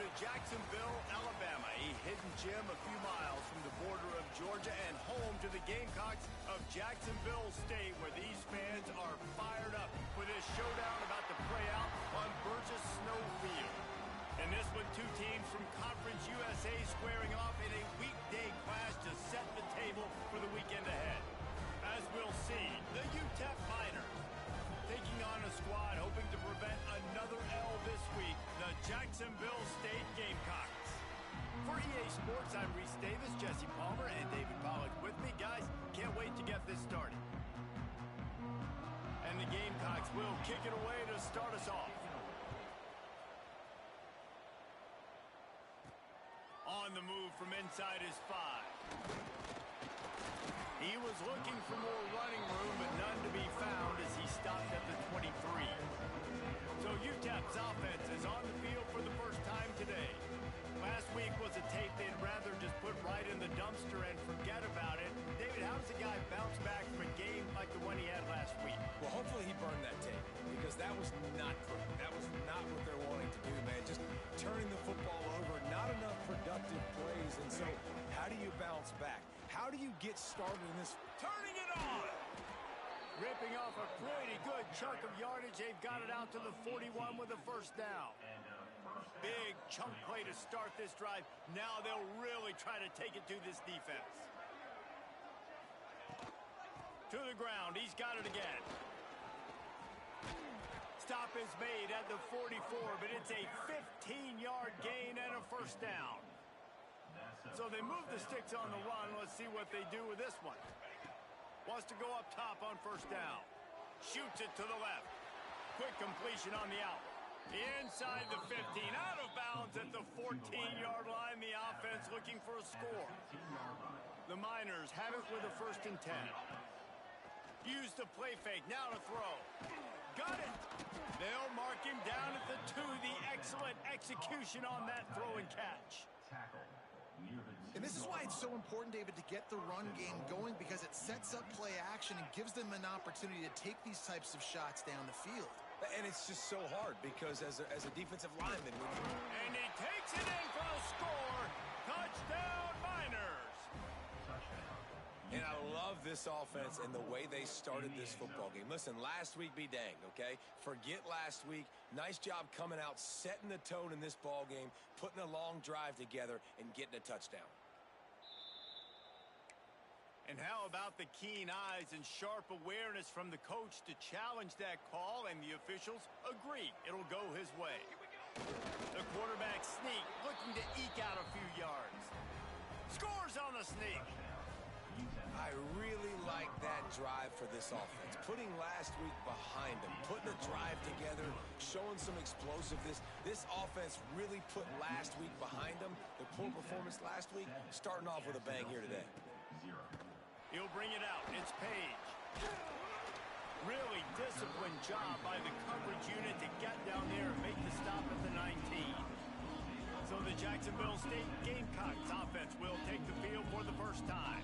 to Jacksonville, Alabama, a hidden gem a few miles from the border of Georgia and home to the Gamecocks of Jacksonville State, where these fans are fired up for this showdown about to play out on Burgess Snow Field. And this with two teams from Conference USA squaring off in a weekday clash to set the table for the weekend ahead. As we'll see, the UTEP Miners taking on a squad hoping to prevent another L this week, the Jacksonville State Gamecocks. For EA Sports, I'm Reese Davis, Jesse Palmer, and David Pollack with me. Guys, can't wait to get this started. And the Gamecocks will kick it away to start us off. On the move from inside his 5. He was looking for more running room, but none to be found as he stopped at the 23. So UTEP's offense is on the field for the first time today. Last week was a tape they'd rather just put right in the dumpster and forget about it. David, how does a guy bounce back from a game like the one he had last week? Well, hopefully he burned that tape, because that was not great. That was not what they're wanting to do, man. Just turning the football over, not enough productive plays. And so how do you bounce back? How do you get started in this? Turning it on! Ripping off a pretty good chunk of yardage. They've got it out to the 41 with a first down. Big chunk play to start this drive. Now they'll really try to take it to this defense. To the ground. He's got it again. Stop is made at the 44, but it's a 15-yard gain and a first down. So they move the sticks on the run. Let's see what they do with this one. Wants to go up top on first down. Shoots it to the left. Quick completion on the out. Inside the 15. Out of bounds at the 14-yard line. The offense looking for a score. The Miners have it with a 1st and 10. Use the play fake. Now to throw. Got it. They'll mark him down at the 2. The excellent execution on that throw and catch. And this is why it's so important, David, to get the run game going, because it sets up play action and gives them an opportunity to take these types of shots down the field. And it's just so hard, because as a defensive lineman, and he takes it in for the score. Touchdown, Miners. And I love this offense and the way they started this football game. Listen, last week be danged, okay? Forget last week. Nice job coming out, setting the tone in this ball game, putting a long drive together, and getting a touchdown. And how about the keen eyes and sharp awareness from the coach to challenge that call, and the officials agree it'll go his way. The quarterback sneak, looking to eke out a few yards. Scores on the sneak. I really like that drive for this offense. Putting last week behind them, putting a drive together, showing some explosiveness. This offense really put last week behind them. The poor performance last week, starting off with a bang here today. He'll bring it out. It's Page. Really disciplined job by the coverage unit to get down there and make the stop at the 19. So the Jacksonville State Gamecocks offense will take the field for the first time.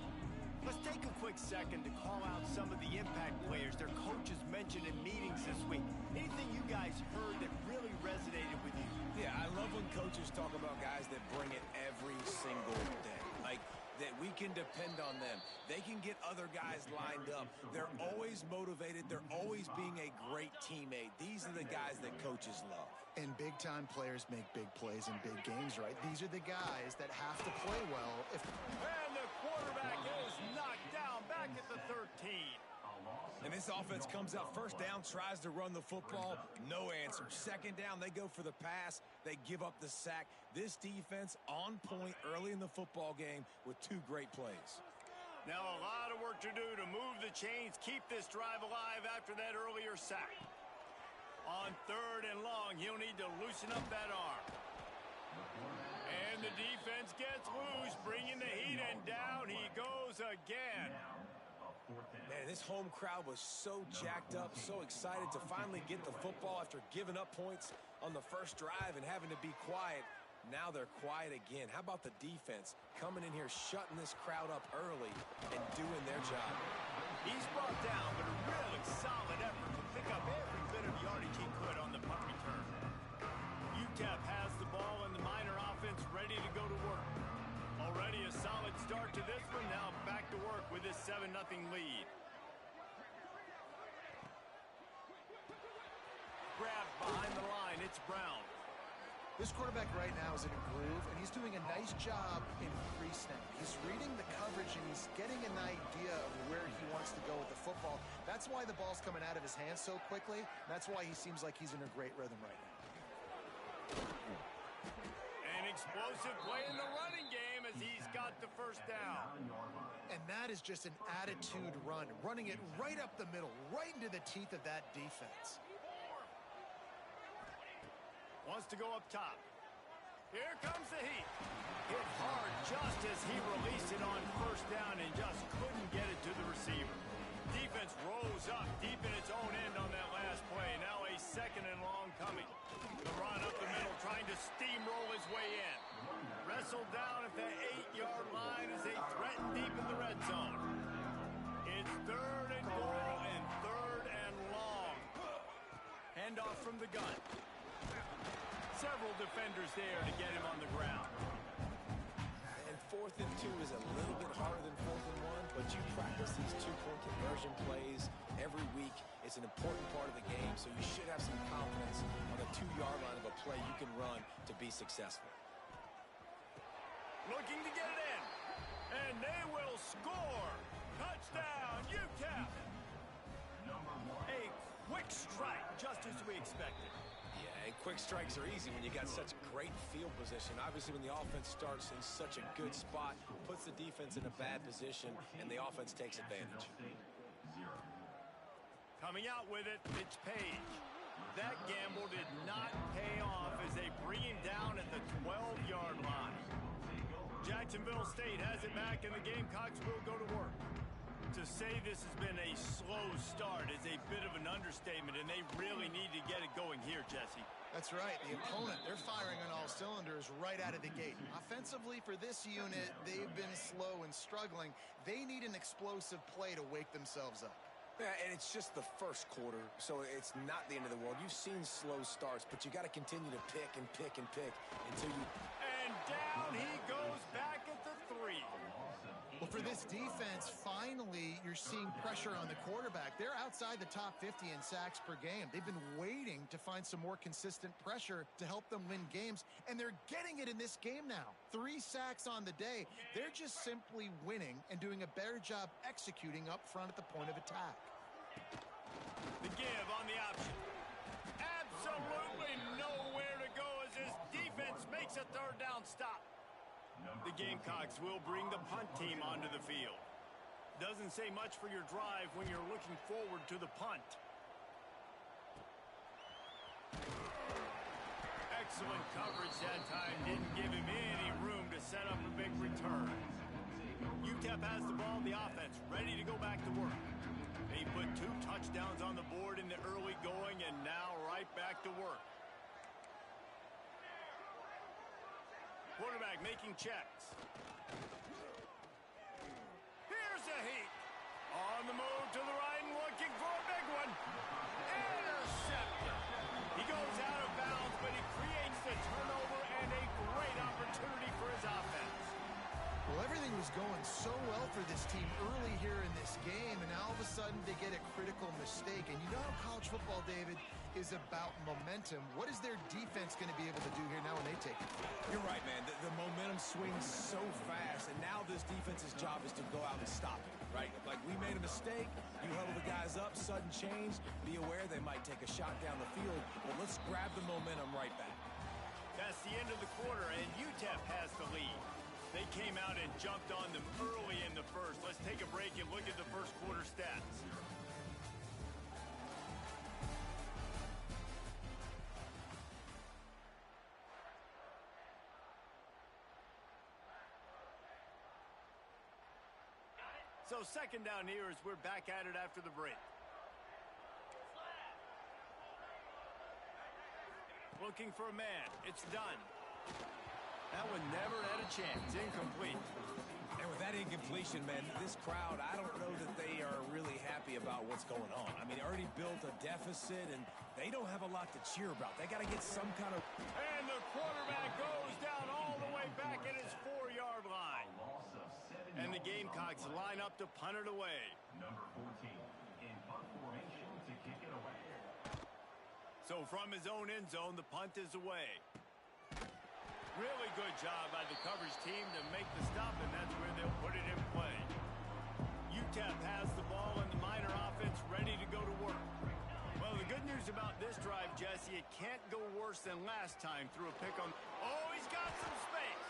Let's take a quick second to call out some of the impact players their coaches mentioned in meetings this week. Anything you guys heard that really resonated with you? Yeah, I love when coaches talk about guys that bring it every single day. Like, that we can depend on them. They can get other guys lined up. They're always motivated. They're always being a great teammate. These are the guys that coaches love. And big-time players make big plays in big games, right? These are the guys that have to play well. And the quarterback is knocked down back at the 13. And this offense comes out first down, tries to run the football, no answer. Second down, they go for the pass, they give up the sack. This defense on point early in the football game with 2 great plays. Now a lot of work to do to move the chains, keep this drive alive after that earlier sack. On 3rd and long, he'll need to loosen up that arm. And the defense gets loose, bringing the heat, and down he goes again. Man, this home crowd was so jacked up, so excited to finally get the football after giving up points on the first drive and having to be quiet. Now they're quiet again. How about the defense coming in here, shutting this crowd up early and doing their job? He's brought down, but a really solid effort to pick up every bit of yardage he could on the punt return. UTEP has the ball and the Miner offense ready to go to work. Already a solid start to this one. Now back to work with this 7-0 lead. Grab behind the line. It's Brown. This quarterback right now is in a groove, and he's doing a nice job in pre-snap. He's reading the coverage, and he's getting an idea of where he wants to go with the football. That's why the ball's coming out of his hands so quickly. That's why he seems like he's in a great rhythm right now. An explosive play in the running game as he's got the first down. And that is just an attitude run, running it right up the middle, right into the teeth of that defense. Wants to go up top. Here comes the heat. Hit hard just as he released it on first down and just couldn't get it to the receiver. Defense rose up deep in its own end on that last play. Now a 2nd and long coming. The run up the middle, trying to steamroll his way in. Wrestled down at the 8-yard line as they threaten deep in the red zone. It's 3rd and goal and 3rd and long. Handoff from the gun. Several defenders there to get him on the ground. And 4th and 2 is a little bit harder than 4th and 1, but you practice these 2-point conversion plays every week. It's an important part of the game, so you should have some confidence on the 2-yard line of a play you can run to be successful. Looking to get it in, and they will score. Touchdown, UTEP. A quick strike, just as we expected. And quick strikes are easy when you got such great field position. Obviously, when the offense starts in such a good spot, puts the defense in a bad position, and the offense takes advantage. Coming out with it, it's Page. That gamble did not pay off as they bring him down at the 12-yard line. Jacksonville State has it back, and the Gamecocks will go to work. To say this has been a slow start is a bit of an understatement, and they really need to get it going here, Jesse. That's right. The opponent, they're firing on all cylinders right out of the gate. Offensively, for this unit, they've been slow and struggling. They need an explosive play to wake themselves up. Yeah, and it's just the first quarter, so it's not the end of the world. You've seen slow starts, but you got to continue to pick and pick and pick until you... And down he goes back at the 3. Well, for this defense, finally, you're seeing pressure on the quarterback. They're outside the top 50 in sacks per game. They've been waiting to find some more consistent pressure to help them win games, and they're getting it in this game now. 3 sacks on the day. They're just simply winning and doing a better job executing up front at the point of attack. The give on the option. Absolutely nowhere to go as his defense makes a 3rd down stop. The Gamecocks will bring the punt team onto the field. Doesn't say much for your drive when you're looking forward to the punt. Excellent coverage that time. Didn't give him any room to set up a big return. UTEP has the ball, the offense ready to go back to work. They put 2 touchdowns on the board in the early going, and now right back to work. Quarterback making checks. Here's a heat. On the move to the right and looking for a big one. Intercepted. He goes out of bounds, but he creates the turnover and a great opportunity for his offense. Well, everything was going so well for this team early here in this game, and now all of a sudden they get a critical mistake. And you know how college football, David, is about momentum. What is their defense going to be able to do here now when they take it? You're right, man. The momentum swings so fast, and now this defense's job is to go out and stop it, right? Like, we made a mistake, you huddle the guys up, sudden change, be aware they might take a shot down the field, but let's grab the momentum right back. That's the end of the quarter, and UTEP has the lead. They came out and jumped on them early in the first. Let's take a break and look at the first quarter stats. So 2nd down here as we're back at it after the break. Looking for a man. It's done. That one never had a chance. Incomplete. And with that incompletion, man, this crowd, I don't know that they are really happy about what's going on. I mean, they already built a deficit, and they don't have a lot to cheer about. They got to get some kind of... And the quarterback goes down all the way back at his 4-yard line. And the Gamecocks line up to punt it away. Number 14 in punt formation to kick it away. So from his own end zone, the punt is away. Really good job by the coverage team to make the stop, and that's where they'll put it in play. UTEP has the ball and the Miner offense ready to go to work. Well, the good news about this drive, Jesse, it can't go worse than last time through a pick on... Oh, he's got some space.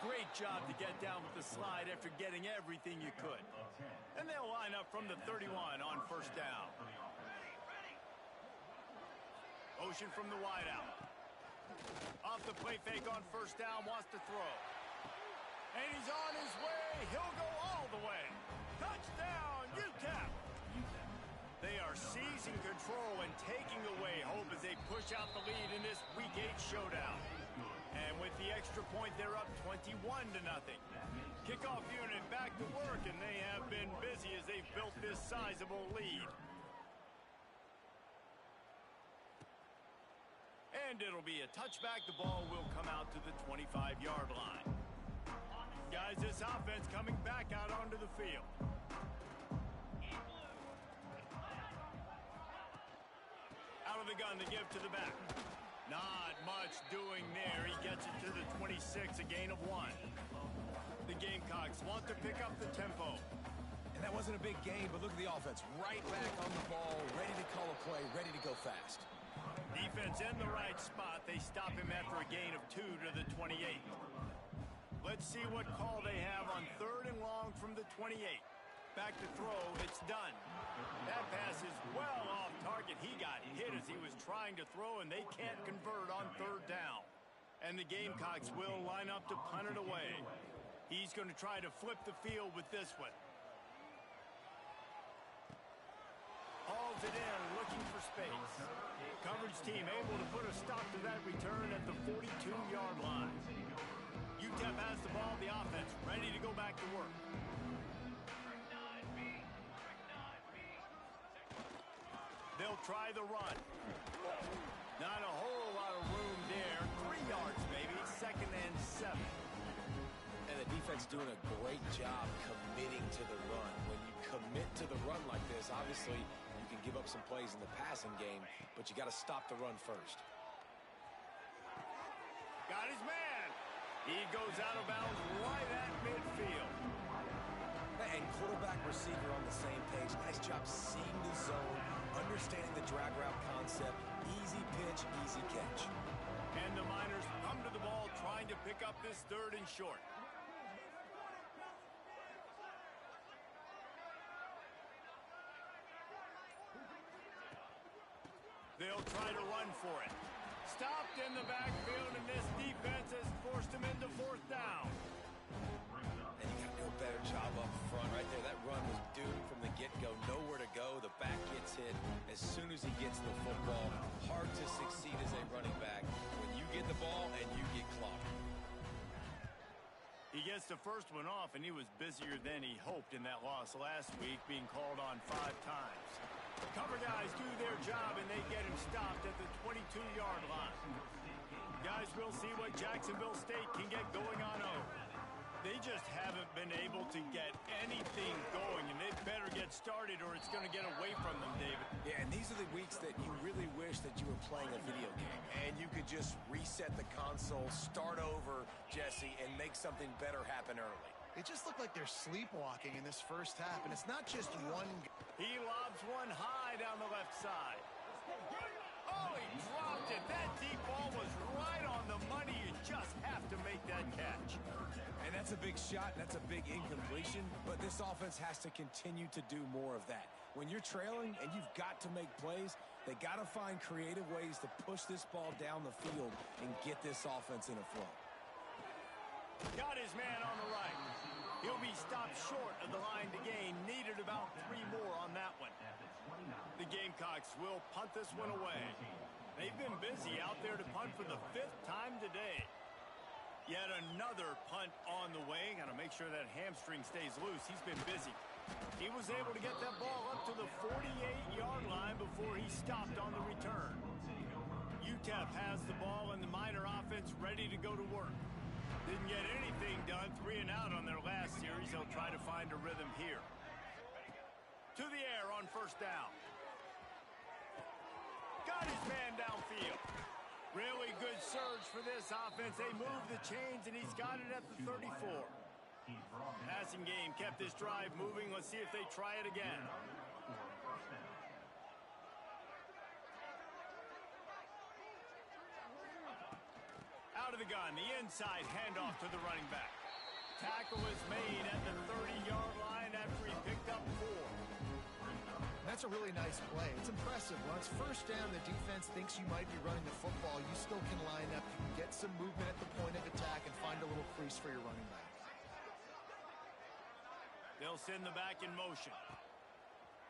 Great job to get down with the slide after getting everything you could. And they'll line up from the 31 on first down. Motion from the wideout. Off the play fake on first down, wants to throw. And he's on his way. He'll go all the way. Touchdown, UTEP. They are seizing control and taking away hope as they push out the lead in this Week 8 showdown. And with the extra point, they're up 21-0. Kickoff unit back to work, and they have been busy as they've built this sizable lead. And it'll be a touchback. The ball will come out to the 25-yard line. Guys, this offense coming back out onto the field. Out of the gun to give to the back. Not much doing there. He gets it to the 26, a gain of 1. The Gamecocks want to pick up the tempo. And that wasn't a big gain, but look at the offense. Right back on the ball, ready to call a play, ready to go fast. Defense in the right spot. They stop him after a gain of 2 to the 28. Let's see what call they have on 3rd and long from the 28. Back to throw. It's done. That pass is well off target. He got hit as he was trying to throw, and they can't convert on 3rd down. And the Gamecocks will line up to punt it away. He's going to try to flip the field with this one. Hauls it in, looking for space. Coverage team able to put a stop to that return at the 42-yard line. UTEP has the ball, the offense ready to go back to work. They'll try the run. Not a whole lot of room there. 3 yards, maybe. 2nd and 7. And the defense doing a great job committing to the run. When you commit to the run like this, obviously you can give up some plays in the passing game, but you got to stop the run first. Got his man. He goes out of bounds right at midfield. And quarterback receiver on the same page. Nice job seeing the zone, understanding the drag route concept. Easy pitch, easy catch. And the Miners come to the ball trying to pick up this 3rd and short. They'll try to run for it. Stopped in the backfield, and this defense has forced him into 4th down. And you got to do a better job up front. Right there, that run was doomed from the get-go. Nowhere to go. The back gets hit as soon as he gets the football. Hard to succeed as a running back when you get the ball and you get clocked. He gets the first one off, and he was busier than he hoped in that loss last week, being called on 5 times. Cover guys do their job, and they get him stopped at the 22-yard line. Guys, we'll see what Jacksonville State can get going on over. They just haven't been able to get anything going, and they better get started or it's going to get away from them, David. Yeah, and these are the weeks that you really wish that you were playing a video game, and you could just reset the console, start over, Jesse, and make something better happen early. It just looked like they're sleepwalking in this first half, and it's not just one... He lobs one high down the left side. Oh, he dropped it. That deep ball was right on the money. You just have to make that catch. And that's a big shot, and that's a big incompletion, but this offense has to continue to do more of that. When you're trailing and you've got to make plays, they got to find creative ways to push this ball down the field and get this offense in a flow. Got his man on the right. He'll be stopped short of the line to gain. Needed about 3 more on that one. The Gamecocks will punt this one away. They've been busy out there to punt for the 5th time today. Yet another punt on the way. Got to make sure that hamstring stays loose. He's been busy. He was able to get that ball up to the 48-yard line before he stopped on the return. UTEP has the ball and the Miner offense ready to go to work. Didn't get anything done, 3 and out on their last series. They'll try to find a rhythm here. To the air on first down. Got his man downfield. Really good surge for this offense. They move the chains, and he's got it at the 34. Passing game kept this drive moving. Let's see if they try it again. Out of the gun, the inside handoff to the running back. Tackle is made at the 30-yard line after he picked up 4. That's a really nice play. It's impressive. When it's first down, the defense thinks you might be running the football. You still can line up, get some movement at the point of attack, and find a little crease for your running back. They'll send the back in motion.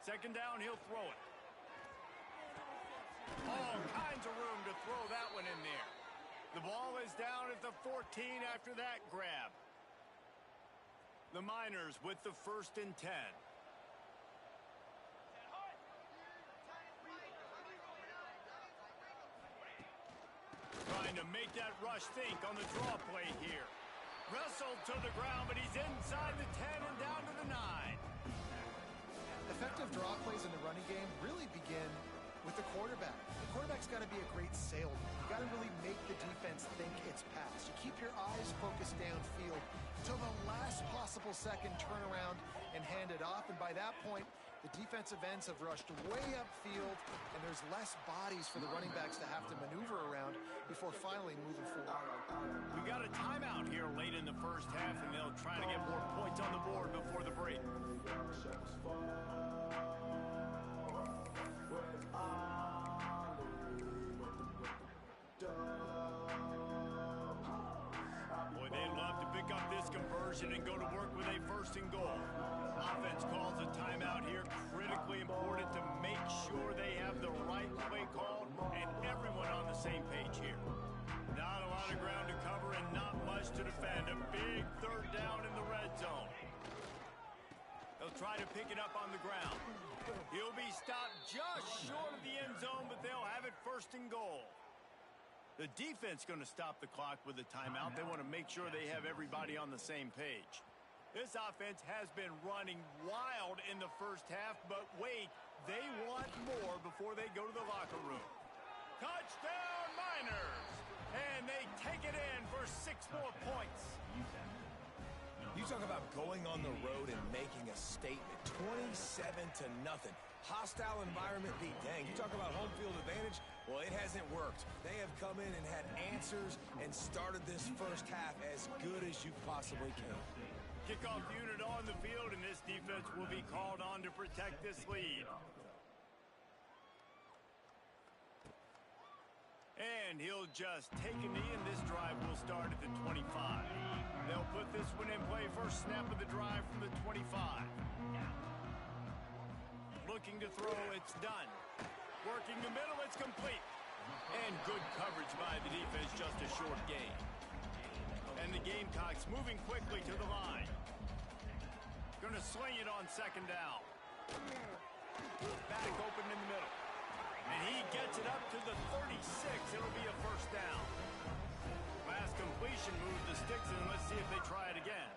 Second down, he'll throw it. All kinds of room to throw that one in there. The ball is down at the 14 after that grab. The Miners with the 1st and 10. Trying to make that rush think on the draw play here. Wrestled to the ground, but he's inside the 10 and down to the 9. Effective draw plays in the running game really begin with the quarterback. The quarterback's got to be a great salesman. You got to really make the defense think it's pass. You keep your eyes focused downfield till the last possible second, turn around and hand it off. And by that point, the defensive ends have rushed way upfield, and there's less bodies for the running backs to have to maneuver around before finally moving forward. We got a timeout here late in the first half, and they'll try to get more points on the board before the break. Boy, they'd love to pick up this conversion and go to work with a 1st and goal. Offense calls a timeout here. Critically important to make sure they have the right play called and everyone on the same page here. Not a lot of ground to cover and not much to defend. A big 3rd down in the red zone. They'll try to pick it up on the ground. He'll be stopped just short of the end zone, but they'll have it 1st and goal. The defense going to stop the clock with a timeout. They want to make sure they have everybody on the same page. This offense has been running wild in the first half, but wait, they want more before they go to the locker room. Touchdown, Miners! And they take it in for 6 more points. You talk about going on the road and making a statement. 27-0. Hostile environment be dang. You talk about home field advantage. Well, it hasn't worked. They have come in and had answers and started this first half as good as you possibly can. Kickoff unit on the field, and this defense will be called on to protect this lead. And he'll just take a knee, and this drive will start at the 25. They'll put this one in play. First snap of the drive from the 25. Looking to throw, it's done. Working the middle, it's complete. And good coverage by the defense, just a short gain. And the Gamecocks moving quickly to the line. Going to sling it on 2nd down. Back open in the middle. And he gets it up to the 36. It'll be a 1st down. Last completion moved the sticks, and let's see if they try it again.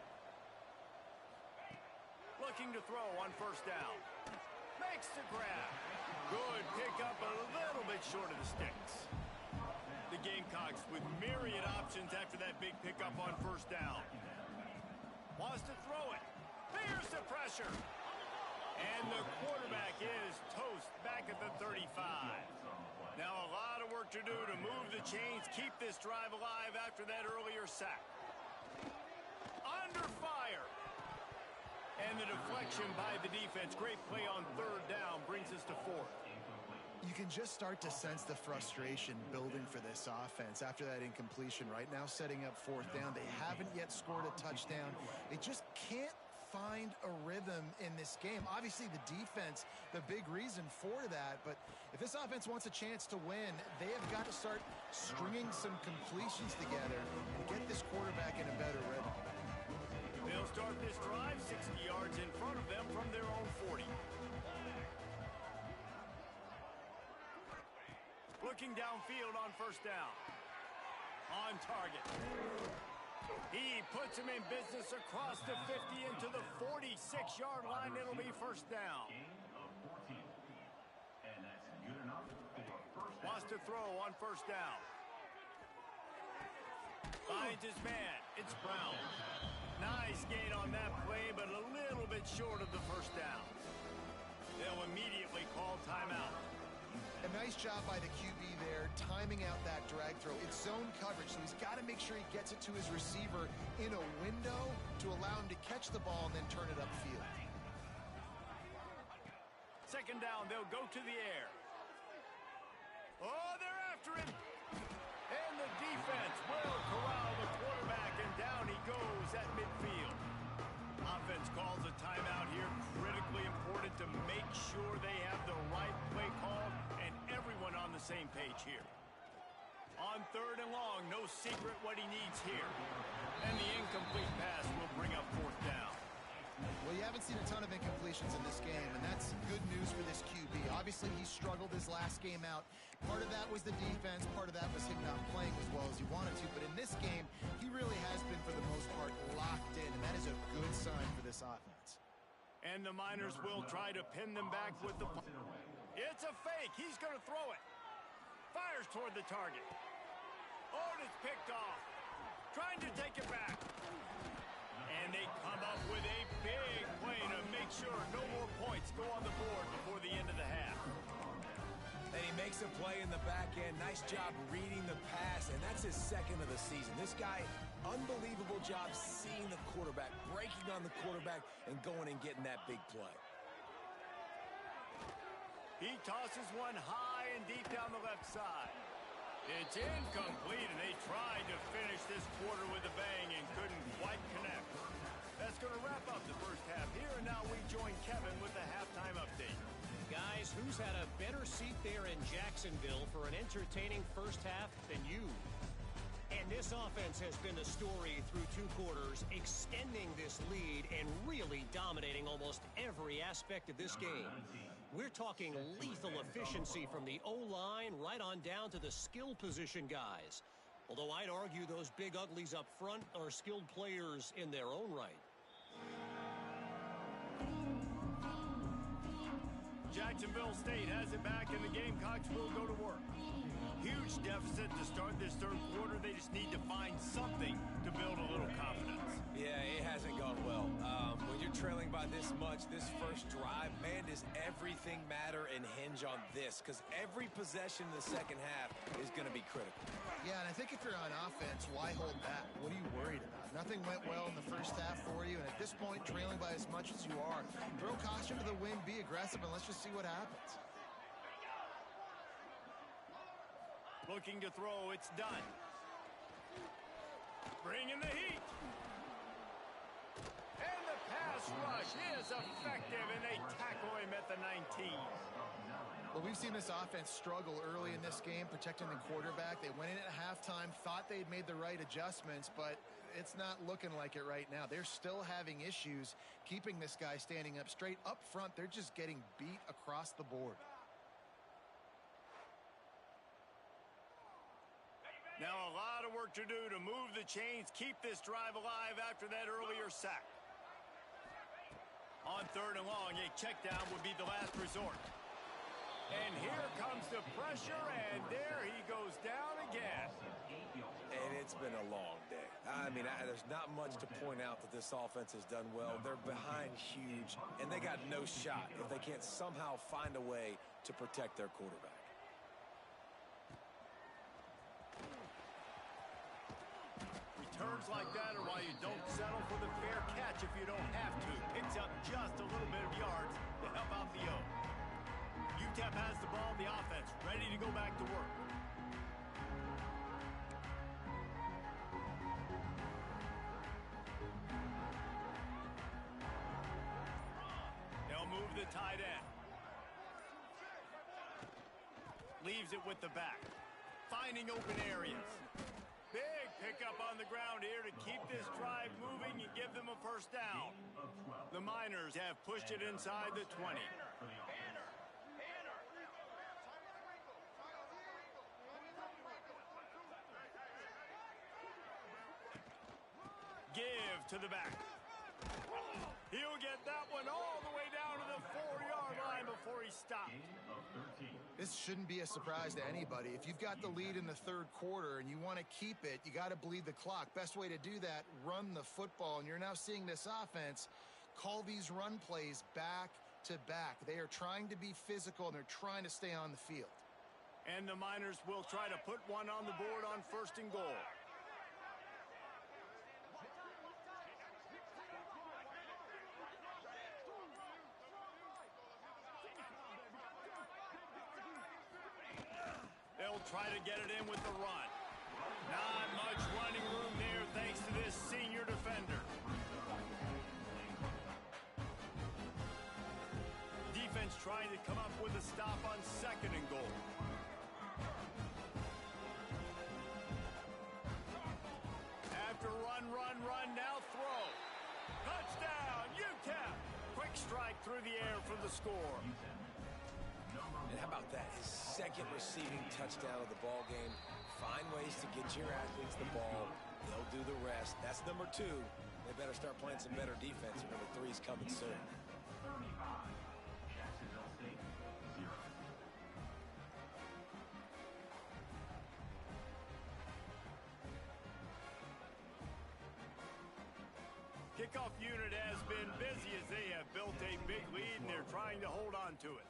Looking to throw on 1st down. Makes the grab. Good pickup, a little bit short of the sticks. The Gamecocks with myriad options after that big pickup on 1st down. Wants to throw it. Fears the pressure. And the quarterback is toast back at the 35. Now a lot of work to do to move the chains, keep this drive alive after that earlier sack. Under fire. And the deflection by the defense. Great play on 3rd down brings us to 4th. You can just start to sense the frustration building for this offense after that incompletion. Right now setting up 4th down. They haven't yet scored a touchdown. They just can't find a rhythm in this game. Obviously, the defense, the big reason for that. But if this offense wants a chance to win, they have got to start stringing some completions together and get this quarterback in a better rhythm. They'll start this drive 60 yards in front of them from their own 40. Looking downfield on first down. On target. He puts him in business across the 50 into the 46-yard line. It'll be first down. Wants to throw on first down. Finds his man. It's Brown. Nice gain on that play, but a little bit short of the first down. They'll immediately call timeout. A nice job by the QB there, timing out that drag throw. It's zone coverage, so he's got to make sure he gets it to his receiver in a window to allow him to catch the ball and then turn it upfield. Second down, they'll go to the air. Oh, they're after him. And the defense will corral the quarterback, and down he goes at midfield. Offense calls a timeout here. Critically important to make sure they have the right play called and everyone on the same page here. On third and long, no secret what he needs here. And the incomplete pass will bring up fourth down. Well, you haven't seen a ton of incompletions in this game, and that's good news for this QB. Obviously, he struggled his last game out. Part of that was the defense. Part of that was him not playing as well as he wanted to. But in this game, he really has been, for the most part, locked in, and that is a good sign for this offense. And the Miners will try to pin them back with the... It's a fake. He's going to throw it. Fires toward the target. Oh, and it's picked off. Trying to take it back. And they come up with a big play to make sure no more points go on the board before the end of the half. And he makes a play in the back end. Nice job reading the pass, and that's his second of the season. This guy, unbelievable job seeing the quarterback, breaking on the quarterback, and going and getting that big play. He tosses one high and deep down the left side. It's incomplete, and they tried to finish this quarter with a bang and couldn't quite connect. That's going to wrap up the first half here, and now we join Kevin with the halftime update. Guys, who's had a better seat there in Jacksonville for an entertaining first half than you? And this offense has been the story through two quarters, extending this lead and really dominating almost every aspect of this game. We're talking lethal efficiency from the O-line right on down to the skill position guys. Although I'd argue those big uglies up front are skilled players in their own right. Jacksonville State has it back, and the Gamecocks will go to work. Huge deficit to start this third quarter. They just need to find something to build a little confidence. Yeah, it hasn't gone well. When you're trailing by this much, this first drive, man, does everything matter and hinge on this? Because every possession in the second half is going to be critical. Yeah, and I think if you're on offense, why hold back? What are you worried about? Nothing went well in the first half for you, and at this point, trailing by as much as you are, throw caution to the wind, be aggressive, and let's just see what happens. Looking to throw, it's done. Bring in the heat. And the pass rush is effective, and they tackle him at the 19. Well, we've seen this offense struggle early in this game, protecting the quarterback. They went in at halftime, thought they'd made the right adjustments, but it's not looking like it right now. They're still having issues keeping this guy standing up straight. Up front, they're just getting beat across the board. Now a lot of work to do to move the chains, keep this drive alive after that earlier sack. On third and long, a check down would be the last resort. And here comes the pressure, and there he goes down again. And it's been a long day. I mean, there's not much to point out that this offense has done well. They're behind huge, and they got no shot if they can't somehow find a way to protect their quarterback. Returns like that are why you don't settle for the fair catch if you don't have to. Picks up just a little bit of yards to help out the O. UTEP has the ball, the offense ready to go back to work. They'll move the tight end. Leaves it with the back. Finding open areas. Big pickup on the ground here to keep this drive moving and give them a first down. The Miners have pushed it inside the 20. Give to the back. He'll get that one all the way down to the 4-yard line before he stopped. This shouldn't be a surprise to anybody. If you've got the lead in the third quarter and you want to keep it, you got to bleed the clock. Best way to do that, run the football. And you're now seeing this offense call these run plays back to back. They are trying to be physical, and they're trying to stay on the field. And the Miners will try to put one on the board on 1st and goal. They'll try to get it in with the run. Not much running room there thanks to this senior defender. Defense trying to come up with a stop on 2nd and goal. After run, now throw. Touchdown, UTEP. Quick strike through the air for the score. And how about that? His 2nd receiving touchdown of the ball game. Find ways to get your athletes the ball. They'll do the rest. That's number 2. They better start playing some better defense. Number 3 is coming soon. 35, Jacksonville State, 0. Kickoff unit has been busy as they have built a big lead, and they're trying to hold on to it.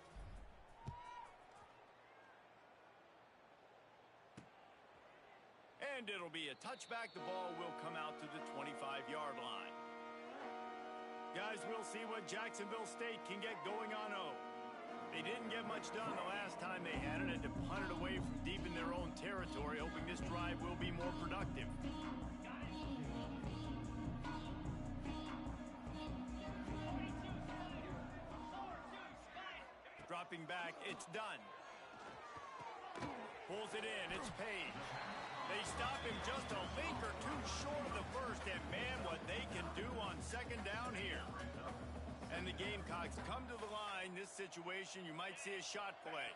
And it'll be a touchback. The ball will come out to the 25-yard line. Guys, we'll see what Jacksonville State can get going on O. They didn't get much done the last time they had it, and to punt it away from deep in their own territory, hoping this drive will be more productive. Dropping back, it's done. Pulls it in, it's paid. They stop him just a link or two short of the first, and man, what they can do on 2nd down here. And the Gamecocks come to the line. This situation, you might see a shot play.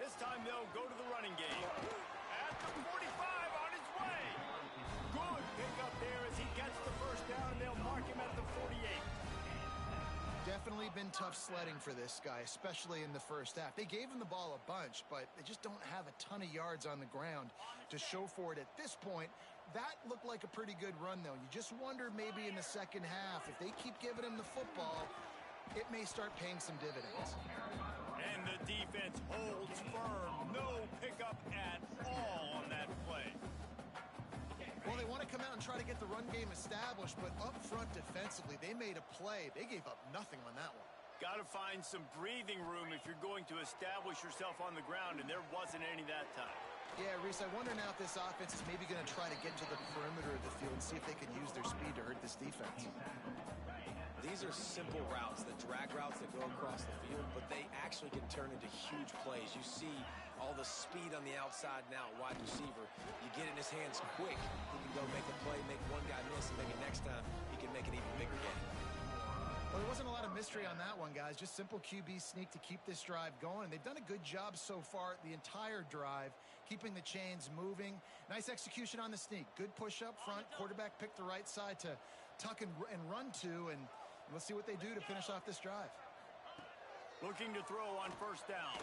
This time they'll go to the running game. At the 45 on his way. Good pickup there as he gets the first down. They'll mark him at the 48. Definitely been tough sledding for this guy, especially in the first half. They gave him the ball a bunch, but they just don't have a ton of yards on the ground to show for it at this point. That looked like a pretty good run, though. You just wonder maybe in the second half, if they keep giving him the football, it may start paying some dividends. And the defense holds firm. No pickup at all on that play. Well, they want to come out and try to get the run game established, but up front defensively, they made a play. They gave up nothing on that one. Got to find some breathing room if you're going to establish yourself on the ground, and there wasn't any that time. Yeah, Reese, I wonder now if this offense is maybe going to try to get to the perimeter of the field and see if they can use their speed to hurt this defense. These are simple routes, the drag routes that go across the field, but they actually can turn into huge plays. You see all the speed on the outside now, wide receiver. You get in his hands quick, he can go make a play, make one guy miss, and maybe next time he can make an even bigger game. Well, there wasn't a lot of mystery on that one, guys. Just simple QB sneak to keep this drive going. They've done a good job so far the entire drive, keeping the chains moving. Nice execution on the sneak. Good push up front. Quarterback picked the right side to tuck and run to, and let's see what they do to finish off this drive. Looking to throw on 1st down.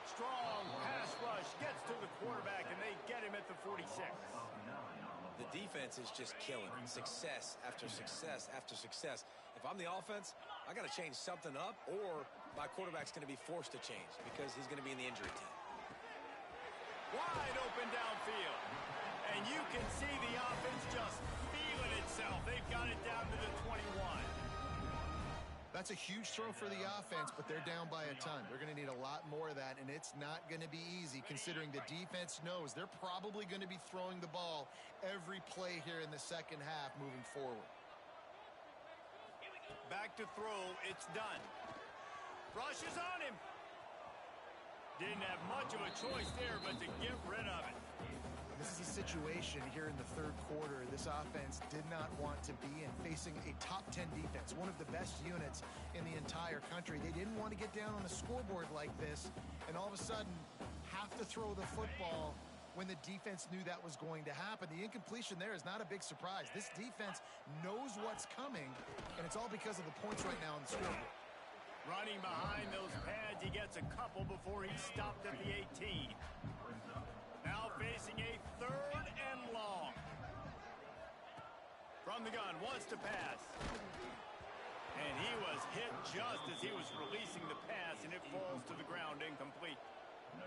Strong pass rush gets to the quarterback, and they get him at the 46. The defense is just killing. Success after success after success. If I'm the offense, I got to change something up, or my quarterback's going to be forced to change because he's going to be in the injury team. Wide open downfield. And you can see the offense just feeling itself. They've got it down to the 21. That's a huge throw for the offense, but they're down by a ton. They're going to need a lot more of that, and it's not going to be easy considering the defense knows they're probably going to be throwing the ball every play here in the second half moving forward. Back to throw. It's done. Rushes on him. Didn't have much of a choice there, but to get rid of it. This is a situation here in the third quarter this offense did not want to be in, facing a top 10 defense, one of the best units in the entire country. They didn't want to get down on the scoreboard like this and all of a sudden have to throw the football when the defense knew that was going to happen. The incompletion there is not a big surprise. This defense knows what's coming, and it's all because of the points right now on the scoreboard. Running behind those pads, he gets a couple before he stopped at the 18. Now facing a third and long. From the gun, wants to pass. And he was hit just as he was releasing the pass, and it falls to the ground incomplete.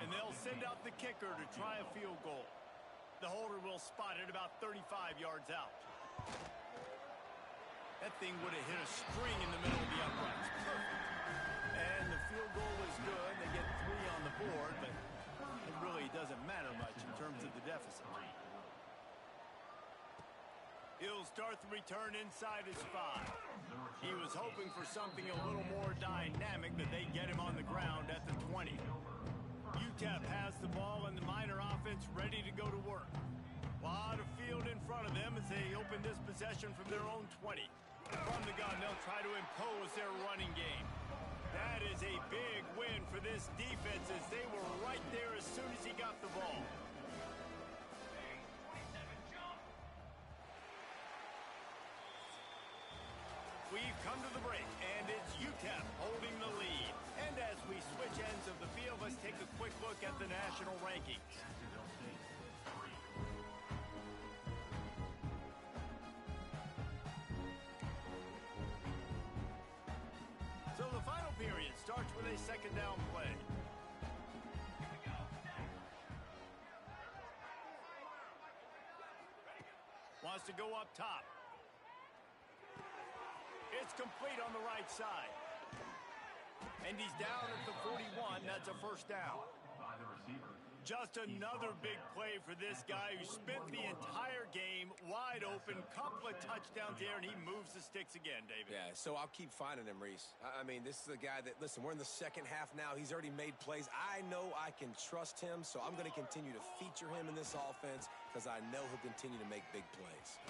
And they'll send out the kicker to try a field goal. The holder will spot it about 35 yards out. That thing would have hit a string in the middle of the uprights. Perfect. And the field goal was good. They get 3 on the board, but it really doesn't matter much in terms of the deficit. He'll start the return inside his 5. He was hoping for something a little more dynamic, but they get him on the ground at the 20. UTEP has the ball and the Miner offense ready to go to work. A lot of field in front of them as they open this possession from their own 20. From the gun, they'll try to impose their running game. That is a big win for this defense as they were right there as soon as he got the ball. We've come to the break, and it's UTEP holding the lead. And as we switch ends of the field, let's take a quick look at the national rankings. So the final period starts with a second down play. Wants to go up top. It's complete on the right side. And he's down at the 41. That's a first down. Just another big play for this guy who spent the entire game wide open. Couple of touchdowns there, and he moves the sticks again, David. Yeah, so I'll keep finding him, Reese. I mean, this is a guy that, listen, we're in the second half now. He's already made plays. I know I can trust him, so I'm going to continue to feature him in this offense because I know he'll continue to make big plays.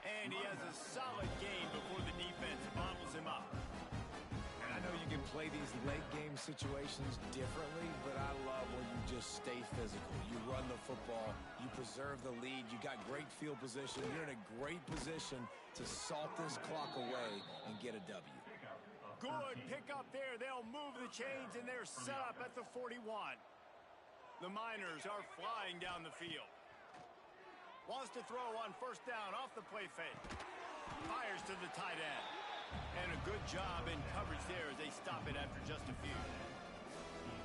And he has a solid game before the defense bottles him up. I know you can play these late game situations differently, but I love when you just stay physical. You run the football, you preserve the lead, you got great field position, you're in a great position to salt this clock away and get a W. Good pick up there. They'll move the chains, and they're set up at the 41. The Miners are flying down the field. Wants to throw on first down off the play fake. Fires to the tight end. And a good job in coverage there as they stop it after just a few.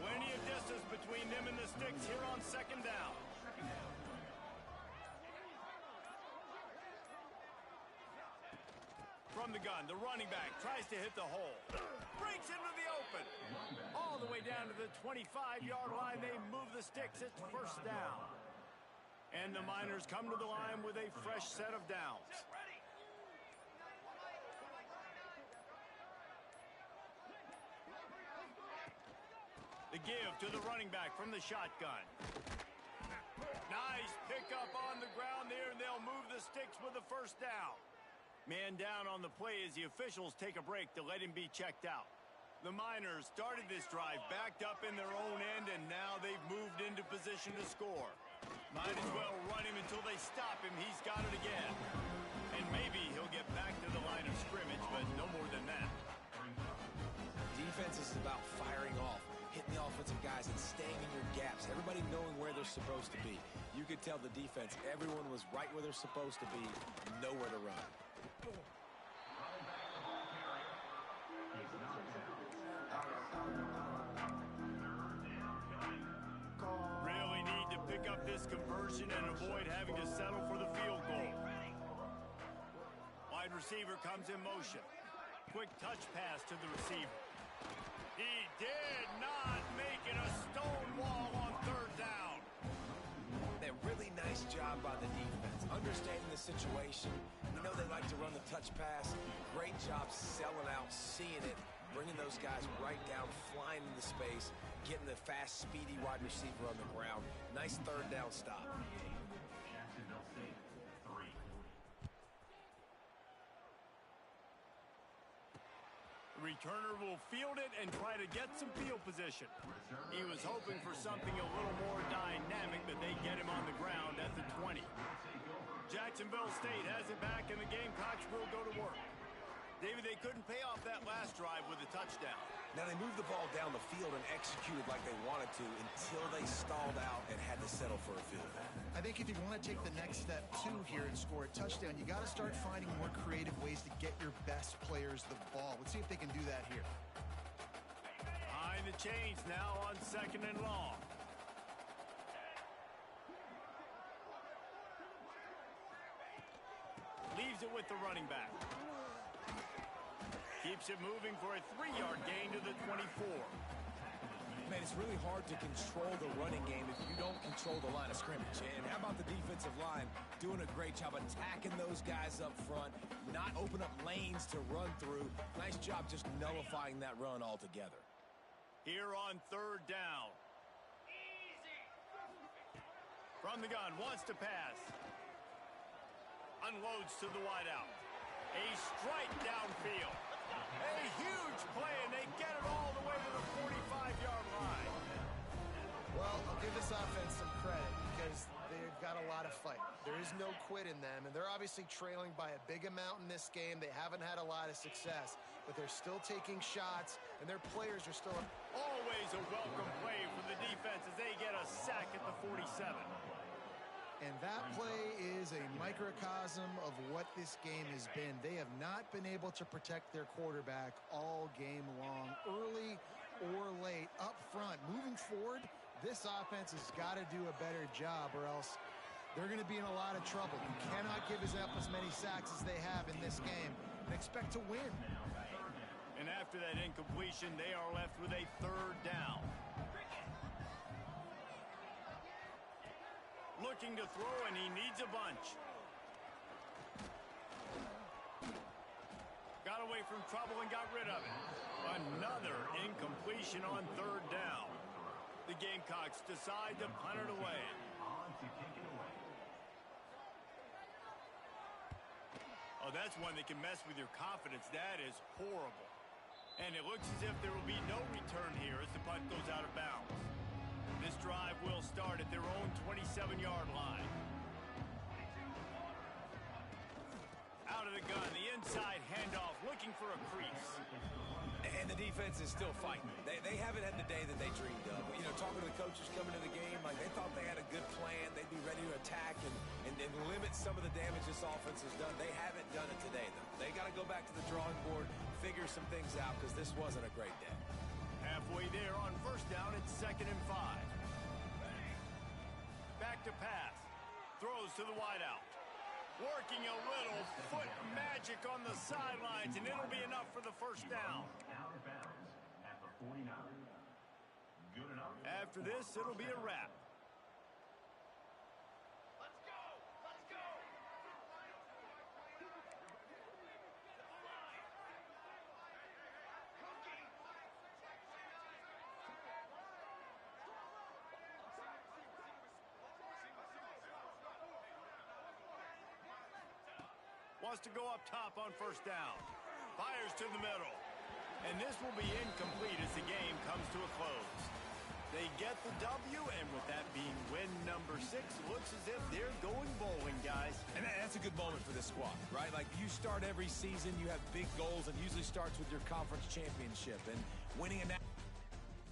Plenty of distance between them and the sticks here on second down. From the gun, the running back tries to hit the hole. Breaks into the open. All the way down to the 25-yard line. They move the sticks. It's first down. And the Miners come to the line with a fresh set of downs. The give to the running back from the shotgun. Nice pickup on the ground there, and they'll move the sticks with the first down. Man down on the play as the officials take a break to let him be checked out. The Miners started this drive backed up in their own end, and now they've moved into position to score. Might as well run him until they stop him. He's got it again. And maybe he'll get back to the line of scrimmage, but no more than that. Defense is about firing off, hitting the offensive guys and staying in your gaps. Everybody knowing where they're supposed to be. You could tell the defense, everyone was right where they're supposed to be, nowhere to run. Really need to pick up this conversion and avoid having to settle for the field goal. Wide receiver comes in motion. Quick touch pass to the receiver. He did not make it. A stone wall on third down. That really nice Nice job by the defense. Understanding the situation. You know they like to run the touch pass. Great job selling out, seeing it, bringing those guys right down, flying into space, getting the fast, speedy wide receiver on the ground. Nice third down stop. Jacksonville State, 3. Returner will field it and try to get some field position. He was hoping for something a little more dynamic, but they get him on the ground at the 20. Jacksonville State has it back, and the Gamecocks will go to work. David, they couldn't pay off that last drive with a touchdown. Now they moved the ball down the field and executed like they wanted to until they stalled out and had to settle for a field goal. I think if you want to take the next step, too, here and score a touchdown, you got to start finding more creative ways to get your best players the ball. Let's see if they can do that here. Behind the chains now on 2nd and long. Leaves it with the running back. Keeps it moving for a 3-yard gain to the 24. Man, it's really hard to control the running game if you don't control the line of scrimmage. And how about the defensive line doing a great job attacking those guys up front, not open up lanes to run through. Nice job just nullifying that run altogether. Here on 3rd down. From the gun, wants to pass. Unloads to the wideout. A strike downfield. A huge play, and they get it all the way to the 45-yard line. Well, I'll give this offense some credit because they've got a lot of fight. There is no quit in them, and they're obviously trailing by a big amount in this game. They haven't had a lot of success, but they're still taking shots, and their players are still... Always a welcome play for the defense as they get a sack at the 47. And that play is a microcosm of what this game has been. They have not been able to protect their quarterback all game long, early or late, up front. Moving forward, this offense has got to do a better job or else they're going to be in a lot of trouble. You cannot give up as many sacks as they have in this game and expect to win. And after that incompletion, they are left with a 3rd down. Looking to throw, and he needs a bunch. Got away from trouble and got rid of it. Another incompletion on 3rd down. The Gamecocks decide to punt it away. Oh, that's one that can mess with your confidence. That is horrible. And it looks as if there will be no return here as the punt goes out of bounds. This drive will start at their own 27-yard line. Out of the gun, the inside handoff, looking for a crease. And the defense is still fighting. They haven't had the day that they dreamed of. You know, talking to the coaches coming to the game, like they thought they had a good plan. They'd be ready to attack and limit some of the damage this offense has done. They haven't done it today, though. They got to go back to the drawing board, figure some things out, because this wasn't a great day. Halfway there on 1st down, it's 2nd and 5. Back to pass. Throws to the wideout. Working a little foot magic on the sidelines, and it'll be enough for the 1st down. Out of bounds at the 49. Good enough. After this, it'll be a wrap. Wants to go up top on 1st down. Fires to the middle. And this will be incomplete as the game comes to a close. They get the W, and with that being win number 6, looks as if they're going bowling, guys. And that's a good moment for this squad, right? Like, you start every season, you have big goals, and usually starts with your conference championship. And winning a